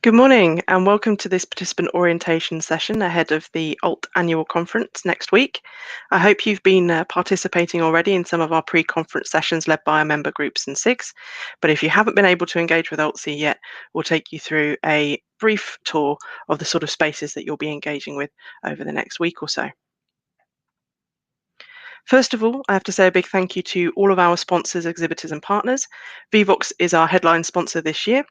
Good morning and welcome to this participant orientation session ahead of the ALT annual conference next week. I hope you've been participating already in some of our pre-conference sessions led by our member groups and SIGs, but if you haven't been able to engage with ALTC yet, we'll take you through a brief tour of the sort of spaces that you'll be engaging with over the next week or so. First of all, I have to say a big thank you to all of our sponsors, exhibitors and partners. Vivox is our headline sponsor this year,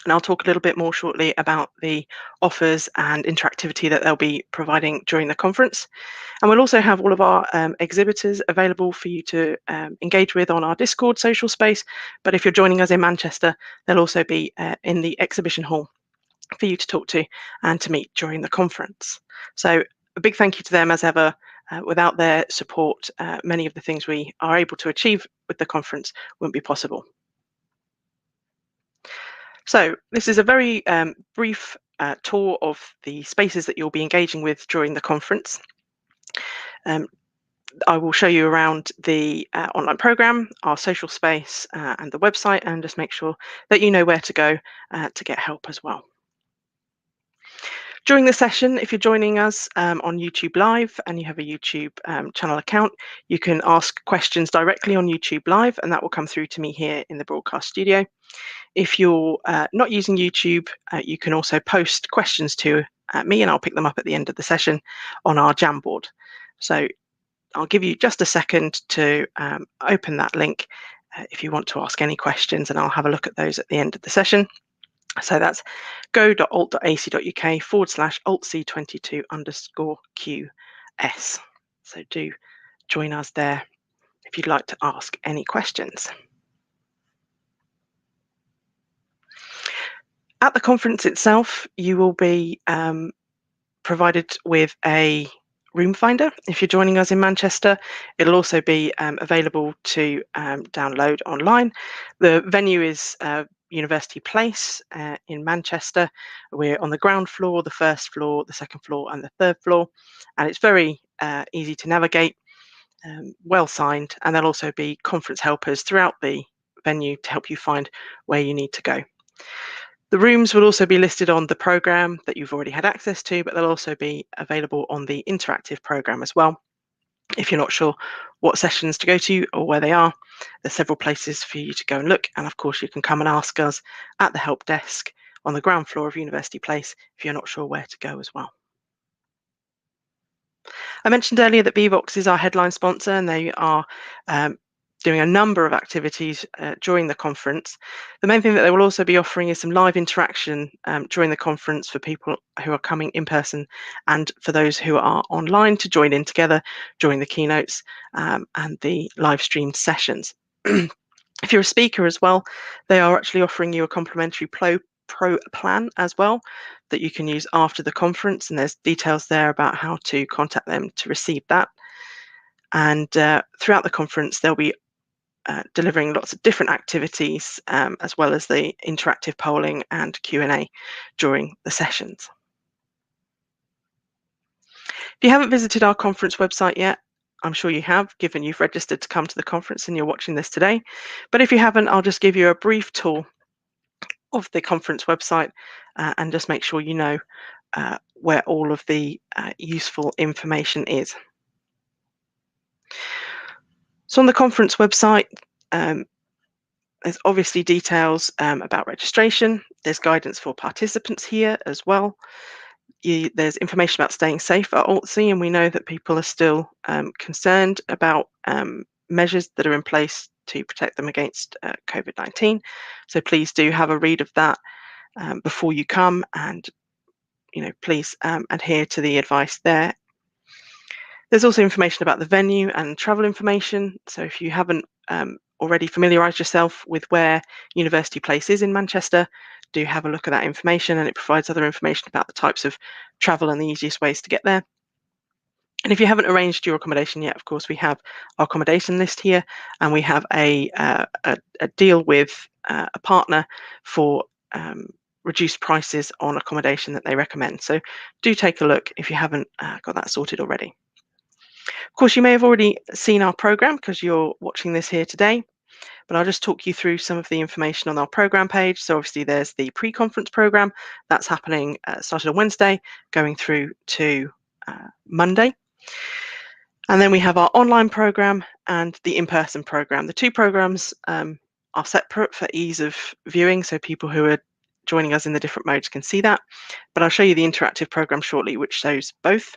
and I'll talk a little bit more shortly about the offers and interactivity that they'll be providing during the conference. And we'll also have all of our exhibitors available for you to engage with on our Discord social space. But if you're joining us in Manchester, they'll also be in the exhibition hall for you to talk to and to meet during the conference. So a big thank you to them as ever. Without their support, many of the things we are able to achieve with the conference wouldn't be possible. So this is a very brief tour of the spaces that you'll be engaging with during the conference. I will show you around the online program, our social space and the website, and just make sure that you know where to go to get help as well. During the session, if you're joining us on YouTube Live and you have a YouTube channel account, you can ask questions directly on YouTube Live, and that will come through to me here in the broadcast studio. If you're not using YouTube, you can also post questions to me, and I'll pick them up at the end of the session on our Jamboard. So I'll give you just a second to open that link if you want to ask any questions, and I'll have a look at those at the end of the session. So that's go.alt.ac.uk/altc22_QS. So do join us there if you'd like to ask any questions. At the conference itself, you will be provided with a room finder. If you're joining us in Manchester, it'll also be available to download online. The venue is University Place in Manchester. We're on the ground floor, the first floor, the second floor and the third floor, and it's very easy to navigate, well signed, and there'll also be conference helpers throughout the venue to help you find where you need to go. The rooms will also be listed on the programme that you've already had access to, but they'll also be available on the interactive programme as well. If you're not sure what sessions to go to or where they are, there's several places for you to go and look. And of course, you can come and ask us at the help desk on the ground floor of University Place if you're not sure where to go as well. I mentioned earlier that Vivox is our headline sponsor, and they are doing a number of activities during the conference. The main thing that they will also be offering is some live interaction during the conference for people who are coming in person and for those who are online to join in together during the keynotes and the live streamed sessions. If you're a speaker as well, they are actually offering you a complimentary Pro plan as well that you can use after the conference, and there's details there about how to contact them to receive that. And throughout the conference, they'll be delivering lots of different activities as well as the interactive polling and Q&A during the sessions. If you haven't visited our conference website yet, I'm sure you have, given you've registered to come to the conference and you're watching this today. But if you haven't, I'll just give you a brief tour of the conference website and just make sure you know where all of the useful information is. So on the conference website, there's obviously details about registration. There's guidance for participants here as well. There's information about staying safe at ALTC, and we know that people are still concerned about measures that are in place to protect them against COVID-19. So please do have a read of that before you come, and please adhere to the advice there. There's also information about the venue and travel information. So if you haven't already familiarised yourself with where University Place is in Manchester, do have a look at that information, and it provides other information about the types of travel and the easiest ways to get there. And if you haven't arranged your accommodation yet, of course, we have our accommodation list here, and we have a deal with a partner for reduced prices on accommodation that they recommend. So do take a look if you haven't got that sorted already. Of course, you may have already seen our programme because you're watching this here today. but I'll just talk you through some of the information on our program page. So obviously there's the pre-conference program that's happening, started on Wednesday, going through to Monday. And then we have our online program and the in-person program. The two programs are separate for ease of viewing, so people who are joining us in the different modes can see that. But I'll show you the interactive program shortly, which shows both.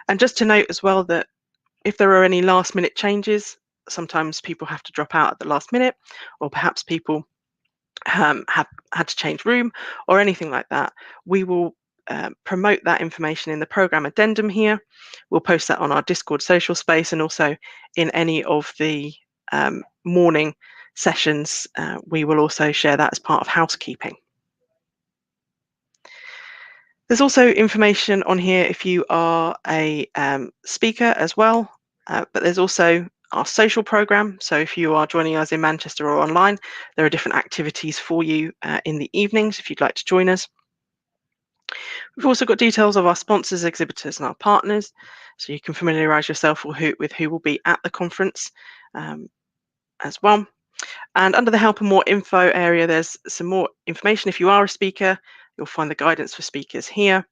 And just to note as well that if there are any last minute changes, sometimes people have to drop out at the last minute, or perhaps people have had to change room or anything like that, we will promote that information in the program addendum here. We'll post that on our Discord social space, and also in any of the morning sessions, we will also share that as part of housekeeping. There's also information on here if you are a speaker as well, but there's also our social program. So if you are joining us in Manchester or online, there are different activities for you in the evenings if you'd like to join us. We've also got details of our sponsors, exhibitors, and our partners, so you can familiarise yourself with who will be at the conference as well. And under the help and more info area, there's some more information. If you are a speaker, you'll find the guidance for speakers here.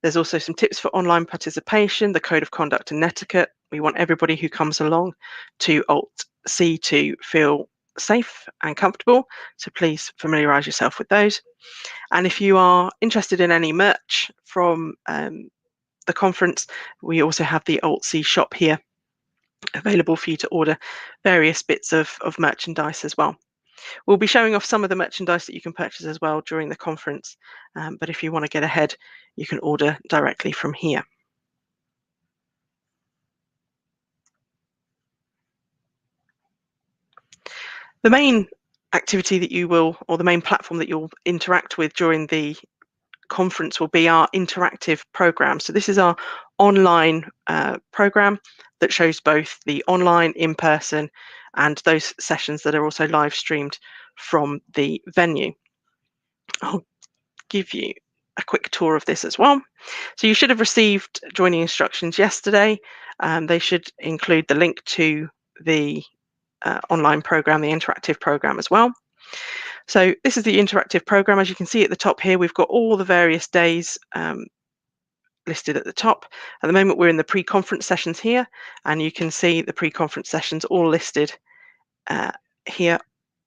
There's also some tips for online participation, the code of conduct and etiquette. We want everybody who comes along to Alt-C to feel safe and comfortable, so please familiarise yourself with those. And if you are interested in any merch from the conference, we also have the Alt-C shop here available for you to order various bits of merchandise as well. We'll be showing off some of the merchandise that you can purchase as well during the conference, but if you want to get ahead, you can order directly from here. The main activity that you will, or the main platform that you'll interact with during the conference, will be our interactive program. So this is our online program that shows both the online, in-person, and those sessions that are also live streamed from the venue. I'll give you a quick tour of this as well. So you should have received joining instructions yesterday. They should include the link to the online program, the interactive program as well. So this is the interactive program. As you can see at the top here, we've got all the various days listed at the top. At the moment, we're in the pre-conference sessions here, and you can see the pre-conference sessions all listed here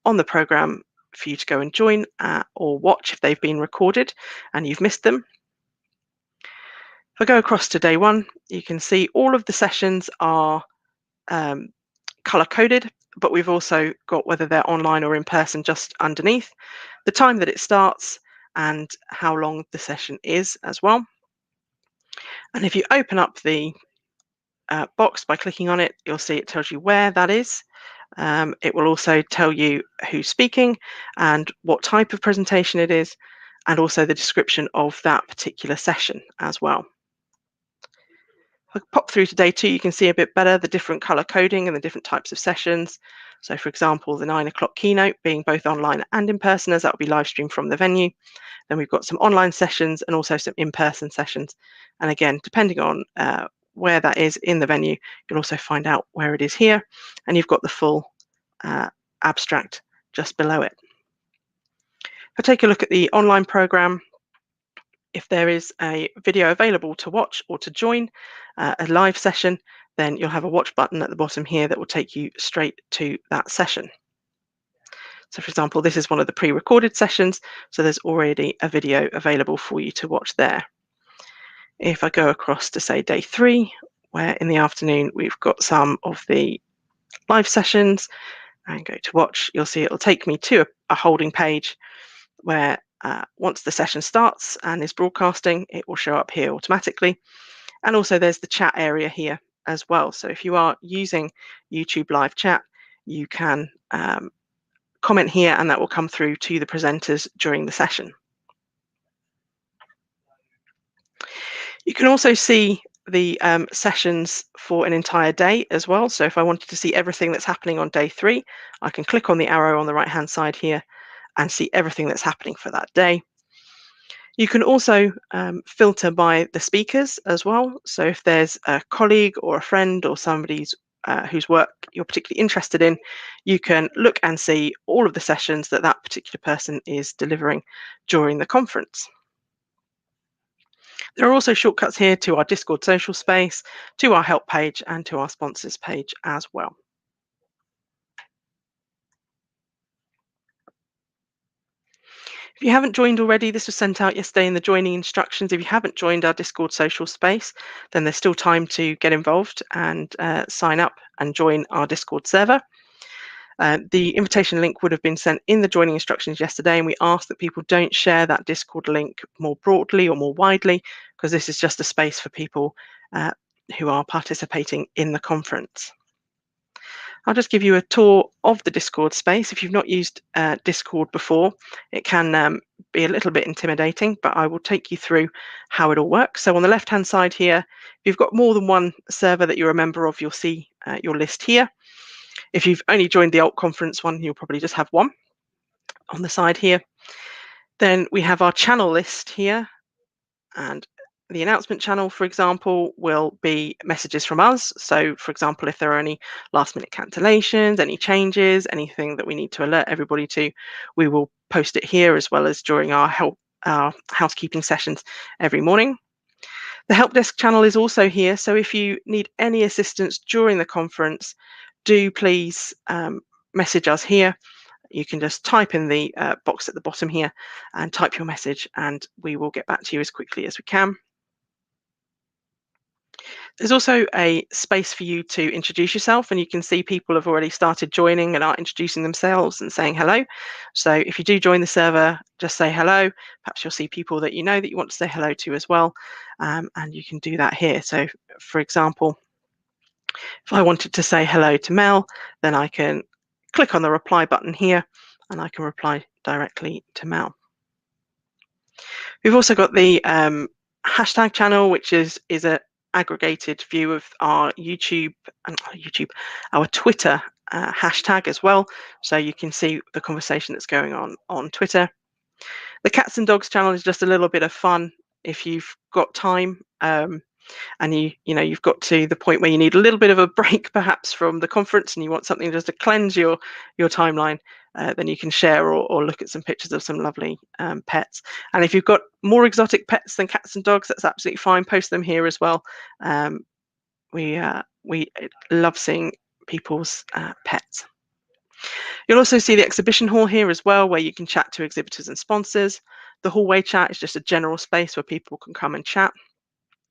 on the program for you to go and join or watch if they've been recorded and you've missed them. If I go across to day one, you can see all of the sessions are color coded, but we've also got whether they're online or in person just underneath, the time that it starts and how long the session is as well. And if you open up the box by clicking on it, you'll see it tells you where that is. It will also tell you who's speaking and what type of presentation it is, and also the description of that particular session as well. If I pop through to day two, you can see a bit better the different color coding and the different types of sessions. So for example, the 9 o'clock keynote being both online and in person, as that will be live streamed from the venue. Then we've got some online sessions and also some in-person sessions. And again, depending on where that is in the venue, you'll also find out where it is here. And you've got the full abstract just below it. If I take a look at the online program, if there is a video available to watch or to join a live session, then you'll have a watch button at the bottom here that will take you straight to that session. So for example, this is one of the pre-recorded sessions, so there's already a video available for you to watch there. If I go across to say day 3, where in the afternoon we've got some of the live sessions, and go to watch, you'll see it'll take me to a holding page where once the session starts and is broadcasting, it will show up here automatically. And also there's the chat area here as well. So if you are using YouTube live chat, you can comment here and that will come through to the presenters during the session. You can also see the sessions for an entire day as well. So if I wanted to see everything that's happening on day 3, I can click on the arrow on the right hand side here and see everything that's happening for that day. You can also filter by the speakers as well. So if there's a colleague or a friend or somebody's whose work you're particularly interested in, you can look and see all of the sessions that that particular person is delivering during the conference. There are also shortcuts here to our Discord social space, to our help page, and to our sponsors page as well. If you haven't joined already, this was sent out yesterday in the joining instructions. If you haven't joined our Discord social space, then there's still time to get involved and sign up and join our Discord server. The invitation link would have been sent in the joining instructions yesterday, and we ask that people don't share that Discord link more broadly or more widely, because this is just a space for people who are participating in the conference. I'll just give you a tour of the Discord space. If you've not used Discord before, it can be a little bit intimidating, but I will take you through how it all works. So on the left-hand side here, if you've got more than one server that you're a member of, you'll see your list here. If you've only joined the Alt Conference one, you'll probably just have one on the side here. Then we have our channel list here, and the announcement channel, for example, will be messages from us. So, for example, if there are any last-minute cancellations, any changes, anything that we need to alert everybody to, we will post it here, as well as during our housekeeping sessions every morning. The help desk channel is also here, so if you need any assistance during the conference, do please message us here. You can just type in the box at the bottom here and type your message, and we will get back to you as quickly as we can. There's also a space for you to introduce yourself, and you can see people have already started joining and are introducing themselves and saying hello. So if you do join the server, just say hello. Perhaps you'll see people that you know that you want to say hello to as well, and you can do that here. So for example, if I wanted to say hello to Mel, then I can click on the reply button here and I can reply directly to Mel. We've also got the hashtag channel, which is an aggregated view of our our Twitter hashtag as well. So you can see the conversation that's going on Twitter. The cats and dogs channel is just a little bit of fun if you've got time. And you've got to the point where you need a little bit of a break perhaps from the conference and you want something just to cleanse your timeline, then you can share or look at some pictures of some lovely pets. And if you've got more exotic pets than cats and dogs, that's absolutely fine. Post them here as well. We love seeing people's pets. You'll also see the exhibition hall here as well, where you can chat to exhibitors and sponsors. The hallway chat is just a general space where people can come and chat.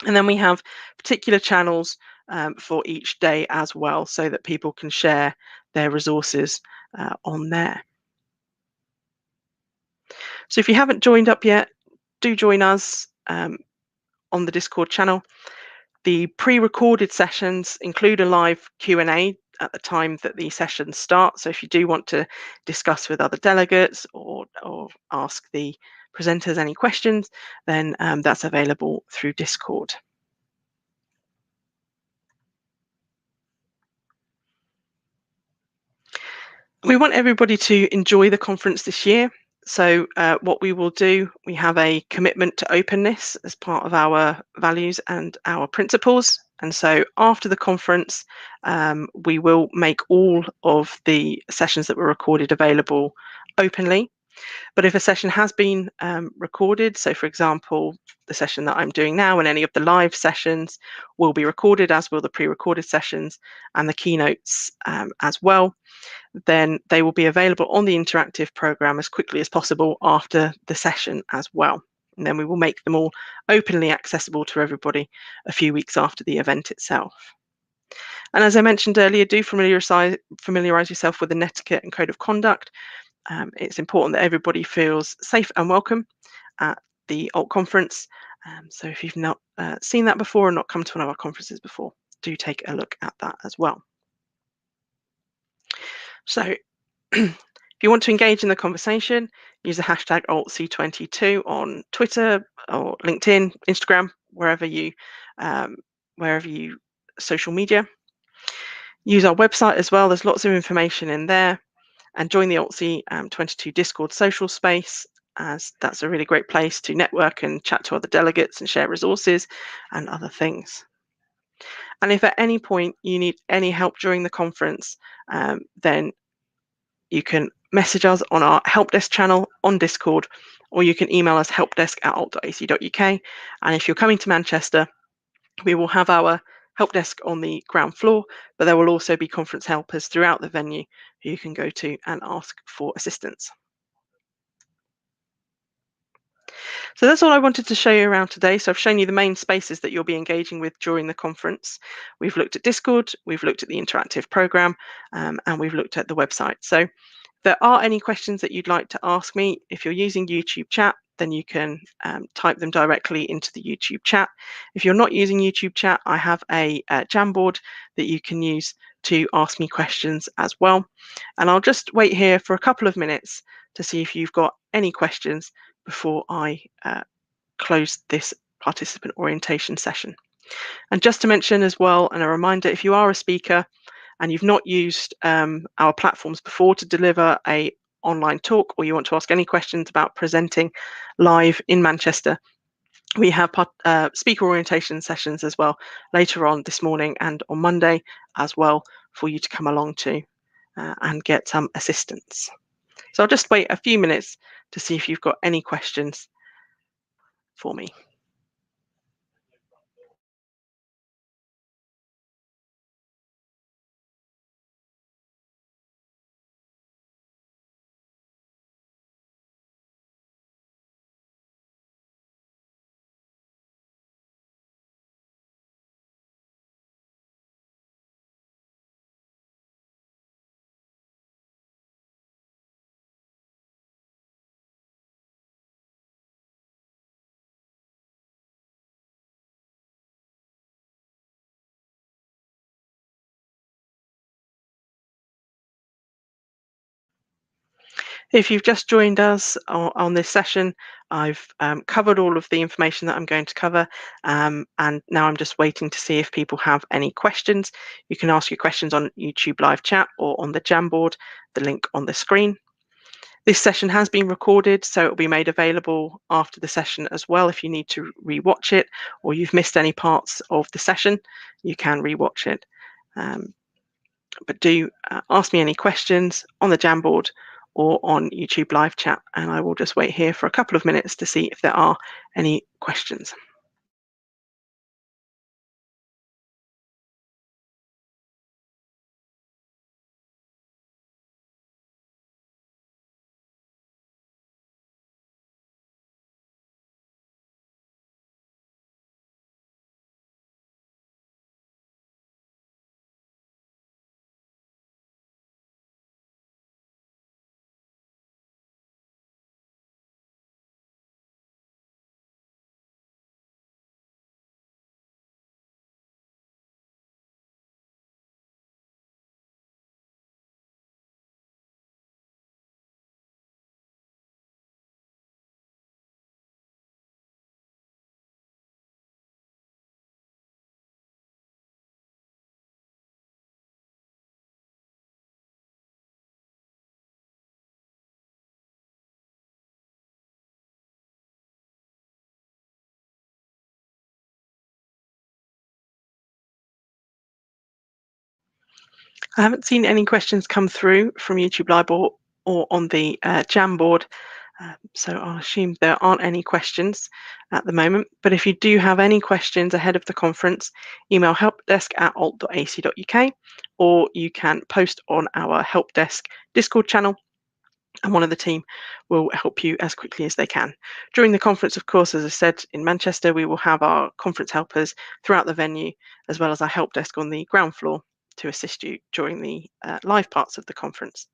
And then we have particular channels for each day as well, so that people can share their resources on there. So if you haven't joined up yet, do join us on the Discord channel. The pre-recorded sessions include a live Q&A at the time that the sessions start. So if you do want to discuss with other delegates or ask the presenters any questions, then that's available through Discord. We want everybody to enjoy the conference this year. So what we will do, we have a commitment to openness as part of our values and our principles. And so after the conference, we will make all of the sessions that were recorded available openly. But if a session has been recorded, so for example, the session that I'm doing now and any of the live sessions will be recorded, as will the pre-recorded sessions and the keynotes as well, then they will be available on the interactive program as quickly as possible after the session as well. And then we will make them all openly accessible to everybody a few weeks after the event itself. And as I mentioned earlier, do familiarise yourself with the netiquette and code of conduct. It's important that everybody feels safe and welcome at the Alt Conference. So if you've not seen that before or not come to one of our conferences before, do take a look at that as well. So if you want to engage in the conversation, use the hashtag altc22 on Twitter or LinkedIn, Instagram, wherever you social media. Use our website as well. There's lots of information in there. And join the altc22 Discord social space, as that's a really great place to network and chat to other delegates and share resources and other things. And if at any point you need any help during the conference, then you can message us on our help desk channel on Discord, or you can email us helpdesk@alt.ac.uk. And if you're coming to Manchester, we will have our help desk on the ground floor, but there will also be conference helpers throughout the venue who you can go to and ask for assistance. So that's all I wanted to show you around today. So I've shown you the main spaces that you'll be engaging with during the conference. We've looked at Discord, we've looked at the interactive program, and we've looked at the website. So if there are any questions that you'd like to ask me, if you're using YouTube chat, then you can type them directly into the YouTube chat. If you're not using YouTube chat, I have a Jamboard that you can use to ask me questions as well. And I'll just wait here for a couple of minutes to see if you've got any questions before I close this participant orientation session. And just to mention as well, and a reminder, if you are a speaker and you've not used our platforms before to deliver a online talk, or you want to ask any questions about presenting live in Manchester, we have speaker orientation sessions as well later on this morning and on Monday as well for you to come along to and get some assistance. So I'll just wait a few minutes to see if you've got any questions for me. If you've just joined us on this session, I've covered all of the information that I'm going to cover, and now I'm just waiting to see if people have any questions. You can ask your questions on YouTube live chat or on the Jamboard, the link on the screen. This session has been recorded, so it will be made available after the session as well. If you need to rewatch it or you've missed any parts of the session, you can rewatch it. But do ask me any questions on the Jamboard or on YouTube live chat, and I will just wait here for a couple of minutes to see if there are any questions. I haven't seen any questions come through from YouTube Live or on the Jamboard, so I'll assume there aren't any questions at the moment. But if you do have any questions ahead of the conference, email helpdesk@alt.ac.uk, or you can post on our help desk Discord channel, and one of the team will help you as quickly as they can. During the conference, of course, as I said, in Manchester, we will have our conference helpers throughout the venue, as well as our help desk on the ground floor to assist you during the live parts of the conference.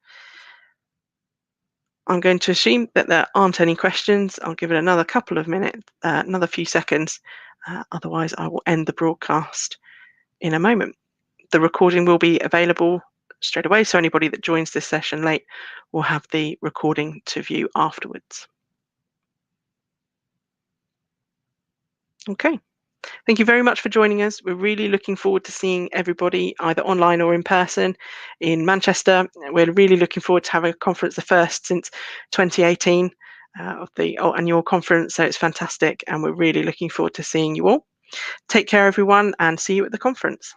I'm going to assume that there aren't any questions. I'll give it another couple of minutes, another few seconds. Otherwise, I will end the broadcast in a moment. The recording will be available straight away, so anybody that joins this session late will have the recording to view afterwards. Okay, thank you very much for joining us. We're really looking forward to seeing everybody either online or in person in Manchester. We're really looking forward to having a conference, the first since 2018 of the annual conference, so it's fantastic, and we're really looking forward to seeing you all. Take care, everyone, and see you at the conference.